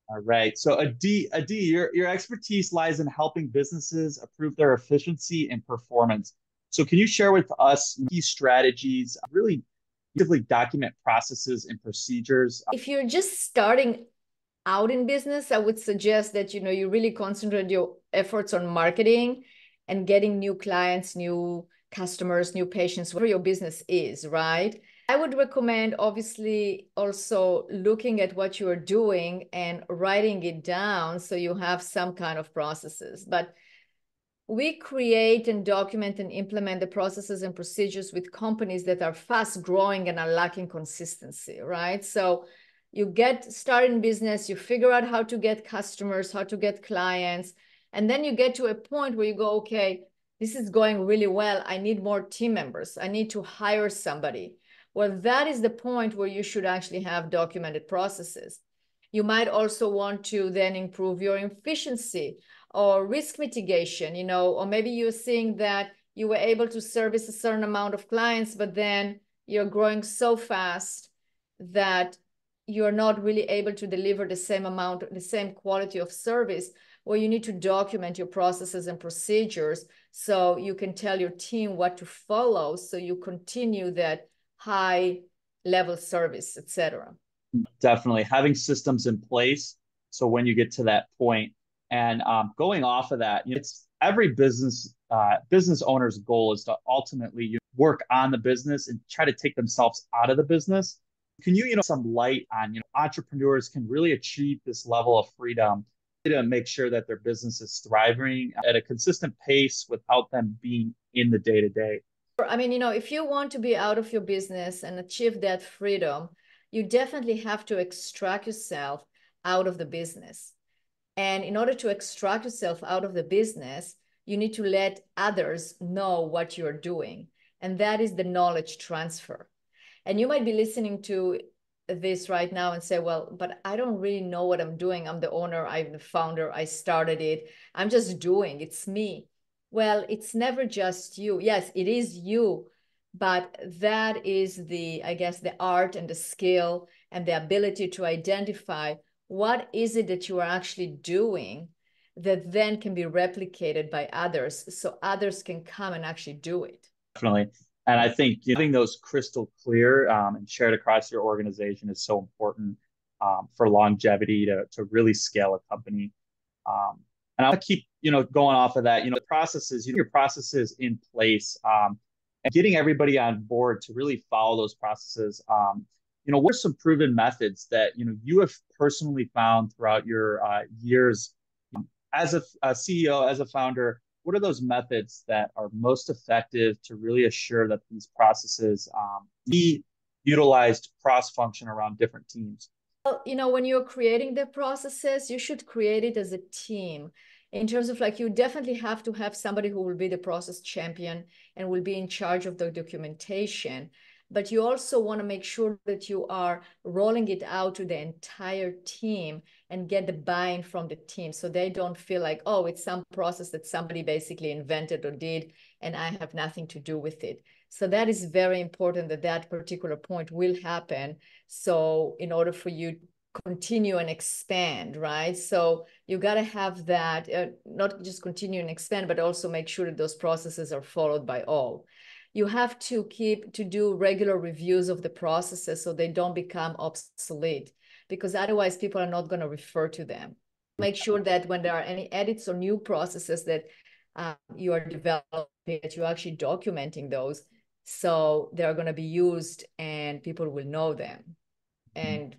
All right. So Adi, your expertise lies in helping businesses improve their efficiency and performance. So can you share with us key strategies, really effectively document processes and procedures? If you're just starting out in business, I would suggest that you really concentrate your efforts on marketing and getting new clients, new customers, new patients, whatever your business is, right? I would recommend obviously also looking at what you are doing and writing it down so you have some kind of processes. But we create and document and implement the processes and procedures with companies that are fast growing and are lacking consistency, right? So you get started in business, you figure out how to get customers, how to get clients, and then you get to a point where you go, okay, this is going really well. I need more team members. I need to hire somebody. Well, that is the point where you should actually have documented processes. You might also want to then improve your efficiency or risk mitigation, or maybe you're seeing that you were able to service a certain amount of clients, but then you're growing so fast that you're not really able to deliver the same amount, the same quality of service, where you need to document your processes and procedures so you can tell your team what to follow so you continue that high level service, etc. Definitely having systems in place. So when you get to that point, and going off of that, it's every business owner's goal is to ultimately work on the business and try to take themselves out of the business. Can some light on entrepreneurs can really achieve this level of freedom to make sure that their business is thriving at a consistent pace without them being in the day to day? I mean, if you want to be out of your business and achieve that freedom, you definitely have to extract yourself out of the business. And in order to extract yourself out of the business, you need to let others know what you're doing. And that is the knowledge transfer. And you might be listening to this right now and say, well, but I don't really know what I'm doing. I'm the owner, I'm the founder, I started it. I'm just doing, it's me. Well, it's never just you. Yes, it is you, but that is I guess, the art and the skill and the ability to identify what is it that you are actually doing that then can be replicated by others so others can come and actually do it. Definitely. And I think having those crystal clear and shared across your organization is so important for longevity to really scale a company. And I'll keep, going off of that, the processes, your processes in place and getting everybody on board to really follow those processes. What are some proven methods that, you have personally found throughout your years as a CEO, as a founder? What are those methods that are most effective to really assure that these processes be utilized cross-function around different teams? Well, when you're creating the processes, you should create it as a team. In terms of you definitely have to have somebody who will be the process champion and will be in charge of the documentation. But you also want to make sure that you are rolling it out to the entire team and get the buy-in from the team so they don't feel like, oh, it's some process that somebody basically invented or did and I have nothing to do with it. So that is very important that particular point will happen. So in order for you continue and expand, right? So you got to have that, not just continue and expand, but also make sure that those processes are followed by all. You have to do regular reviews of the processes so they don't become obsolete, because otherwise people are not going to refer to them. Make sure that when there are any edits or new processes that you are developing, that you're actually documenting those so they're going to be used and people will know them. And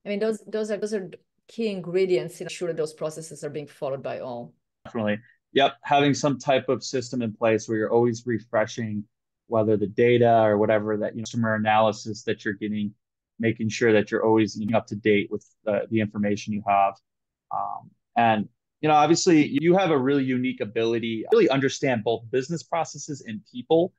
I mean, those are key ingredients to ensure that those processes are being followed by all. Definitely. Yep. Having some type of system in place where you're always refreshing, whether the data or whatever that customer analysis that you're getting, making sure that you're always up to date with the information you have. And obviously, you have a really unique ability, to really understand both business processes and people.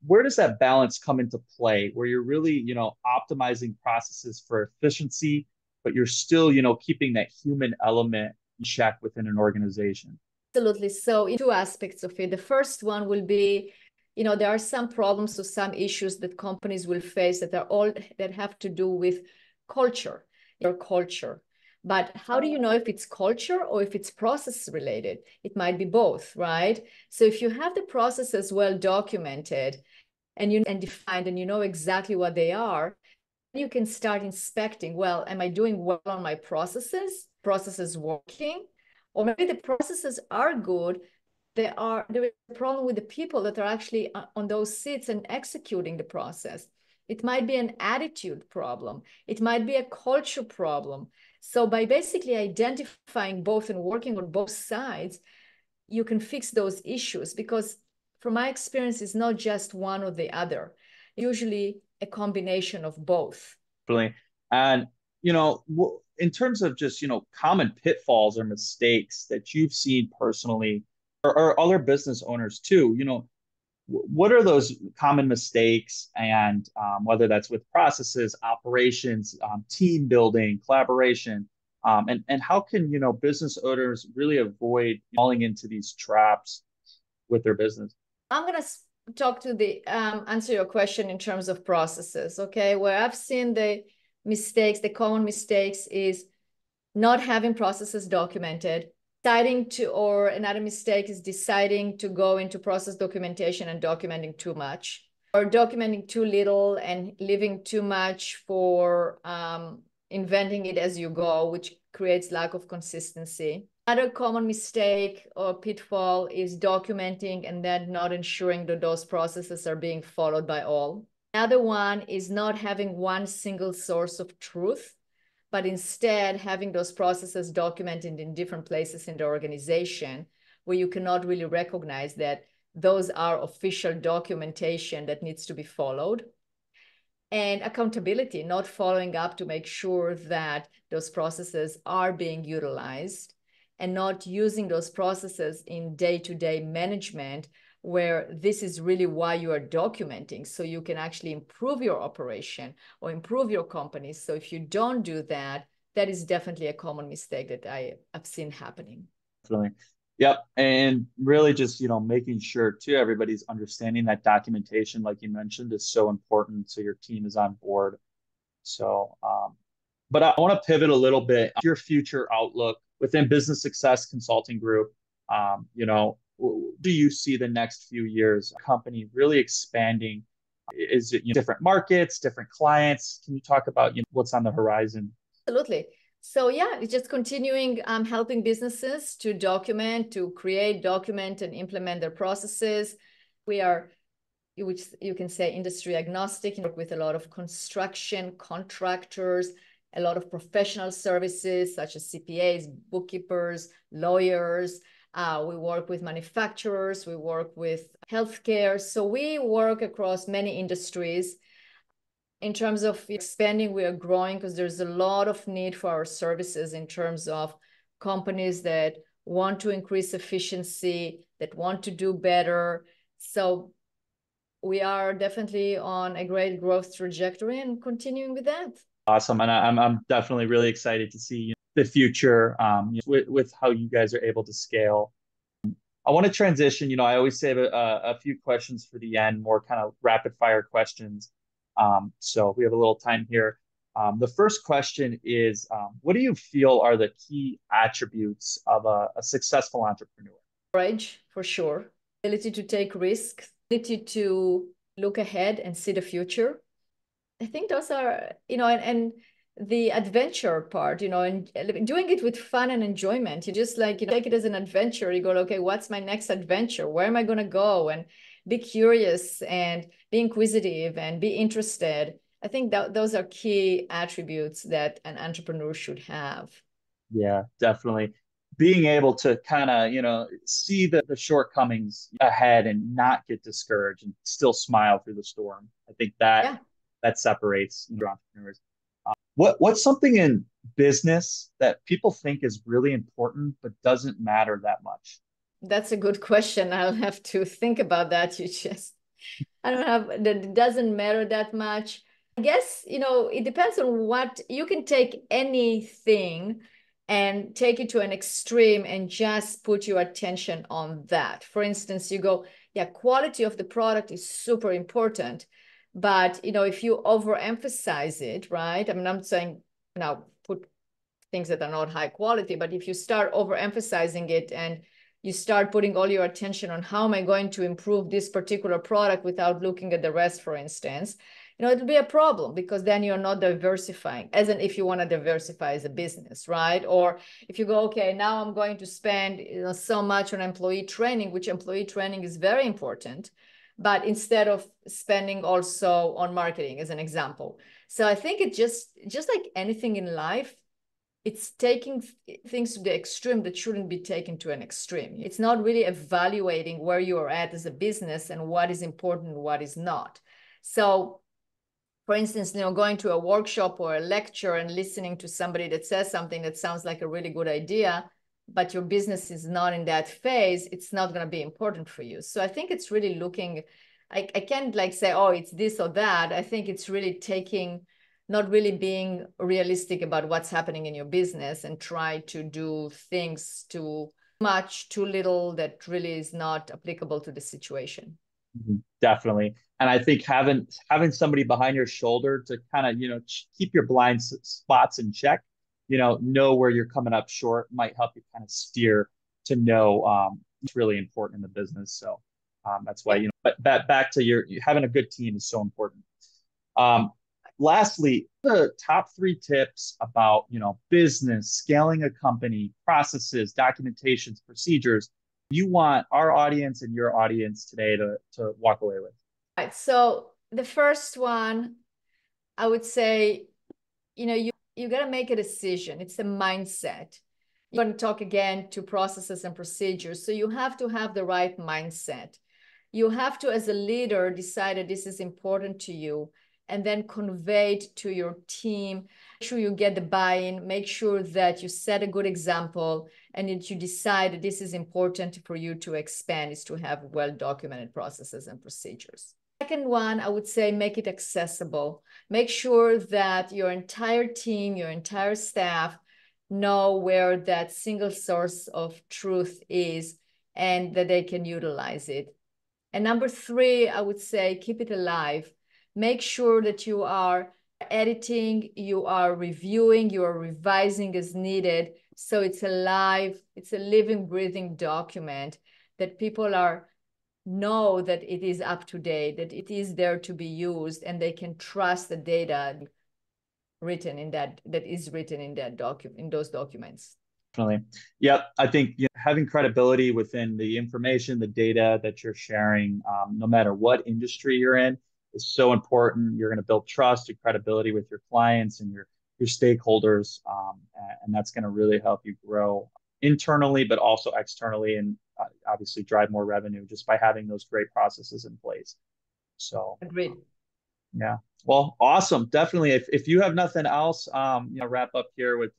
Where does that balance come into play? Where you're really, optimizing processes for efficiency, but you're still, keeping that human element in check within an organization. Absolutely. So in two aspects of it. The first one will be, there are some problems or some issues that companies will face that have to do with culture, your culture. But how do you know if it's culture or if it's process related? It might be both, right? So if you have the processes well documented and defined and you know exactly what they are, you can start inspecting, well, am I doing well on my processes working? Or maybe the processes are good. There is a problem with the people that are actually on those seats and executing the process. It might be an attitude problem. It might be a culture problem. So by basically identifying both and working on both sides, you can fix those issues, because from my experience, it's not just one or the other, usually a combination of both. Definitely. And, in terms of just, common pitfalls or mistakes that you've seen personally, or other business owners too, what are those common mistakes, and whether that's with processes, operations, team building, collaboration, and how can, business owners really avoid falling into these traps with their business? I'm going to talk to the answer your question in terms of processes. Okay, where I've seen the mistakes, the common mistakes is not having processes documented, deciding to, or another mistake is deciding to go into process documentation and documenting too much, or documenting too little and leaving too much for inventing it as you go, which creates lack of consistency. Another common mistake or pitfall is documenting and then not ensuring that those processes are being followed by all. Another one is not having one single source of truth, but instead having those processes documented in different places in the organization where you cannot really recognize that those are official documentation that needs to be followed. And accountability, not following up to make sure that those processes are being utilized, and not using those processes in day-to-day management where this is really why you are documenting, so you can actually improve your operation or improve your company. So if you don't do that, that is definitely a common mistake that I have seen happening. Definitely. Yep. And really just, making sure too, everybody's understanding that documentation, like you mentioned, is so important. So your team is on board. So, but I want to pivot a little bit. Your future outlook within Business Success Consulting Group. Do you see the next few years company really expanding? Is it, different markets, different clients? Can you talk about, what's on the horizon? Absolutely. So yeah, it's just continuing helping businesses to document, to create, document, and implement their processes. We are, which you can say, industry agnostic, work with a lot of construction contractors, a lot of professional services such as CPAs, bookkeepers, lawyers. We work with manufacturers, we work with healthcare. So we work across many industries. In terms of expanding, we are growing because there's a lot of need for our services in terms of companies that want to increase efficiency, that want to do better. So we are definitely on a great growth trajectory and continuing with that. Awesome. And I'm definitely really excited to see the future with how you guys are able to scale. I want to transition. I always save a few questions for the end, more kind of rapid fire questions. So we have a little time here. The first question is, what do you feel are the key attributes of a successful entrepreneur? Courage, for sure. Ability to take risks, ability to look ahead and see the future. I think those are, and the adventure part, and doing it with fun and enjoyment. You just like, take it as an adventure. You go, okay, what's my next adventure? Where am I going to go? And be curious and be inquisitive and be interested. I think that those are key attributes that an entrepreneur should have. Yeah, definitely. Being able to kind of, see the shortcomings ahead and not get discouraged and still smile through the storm. I think that Yeah. that separates entrepreneurs. What's something in business that people think is really important but doesn't matter that much? That's a good question. I'll have to think about that. I don't have, that it doesn't matter that much. I guess, it depends on what, you can take anything and take it to an extreme and just put your attention on that. For instance, you go, yeah, quality of the product is super important. But, if you overemphasize it, right? I mean, I'm saying now put things that are not high quality. But if you start overemphasizing it and you start putting all your attention on how am I going to improve this particular product without looking at the rest, for instance, it'll be a problem, because then you're not diversifying, as in if you want to diversify as a business, right? Or if you go, okay, now I'm going to spend so much on employee training, which employee training is very important, but instead of spending also on marketing, as an example. So I think it just like anything in life, it's taking things to the extreme that shouldn't be taken to an extreme. It's not really evaluating where you are at as a business and what is important and what is not. So for instance, going to a workshop or a lecture and listening to somebody that says something that sounds like a really good idea, but your business is not in that phase, it's not going to be important for you. So I think it's really looking, I can't like say, oh, it's this or that. I think it's really taking, not really being realistic about what's happening in your business and try to do things too much, too little, that really is not applicable to the situation. Definitely. And I think having somebody behind your shoulder to kind of, keep your blind spots in check, know where you're coming up short might help you kind of steer to know it's really important in the business. So that's why, but back to your having a good team is so important. Lastly, the top 3 tips about, business, scaling a company, processes, documentations, procedures you want our audience and your audience today to walk away with? Right. So the first one, I would say, you got to make a decision. It's a mindset. You're going to talk again to processes and procedures. So you have to have the right mindset. You have to, as a leader, decide that this is important to you and then convey it to your team. Make sure you get the buy-in, make sure that you set a good example and that you decide that this is important for you to expand, is to have well-documented processes and procedures. Second one, I would say make it accessible. Make sure that your entire team, your entire staff know where that single source of truth is and that they can utilize it. And number 3, I would say keep it alive. Make sure that you are editing, you are reviewing, you are revising as needed. So it's alive, it's a living, breathing document that people know that it is up to date, that it is there to be used, and they can trust the data written in that is written in that document, in those documents. Definitely. Yep. I think having credibility within the information, the data that you're sharing, no matter what industry you're in, is so important. You're going to build trust and credibility with your clients and your stakeholders, and that's going to really help you grow internally, but also externally, and obviously drive more revenue just by having those great processes in place. So, agreed. Yeah. Well, awesome. Definitely. If you have nothing else, wrap up here with,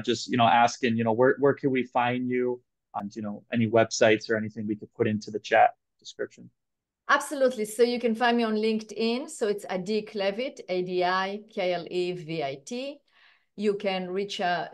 just, asking, where can we find you, and, any websites or anything we could put into the chat description. Absolutely. So you can find me on LinkedIn. So it's Adi Klevit, ADIKLEVIT. You can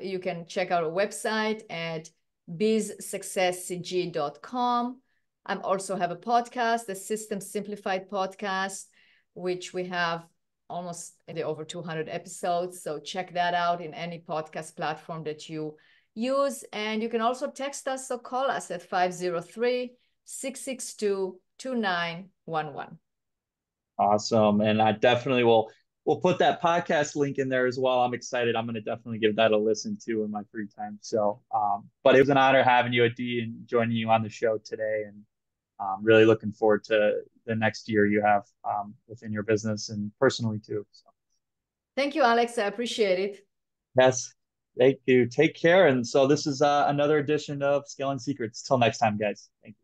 you can check out our website at bizsuccesscg.com. I also have a podcast, the System Simplified podcast, which we have almost over 200 episodes. So check that out in any podcast platform that you use. And you can also text us or call us at 503-662-2911. Awesome. And I definitely we'll put that podcast link in there as well. I'm excited. I'm going to definitely give that a listen to in my free time. So, but it was an honor having you, Adi, and joining you on the show today. And really looking forward to the next year you have within your business and personally too. So. Thank you, Alex. I appreciate it. Yes. Thank you. Take care. And so this is another edition of Scaling Secrets. Till next time, guys. Thank you.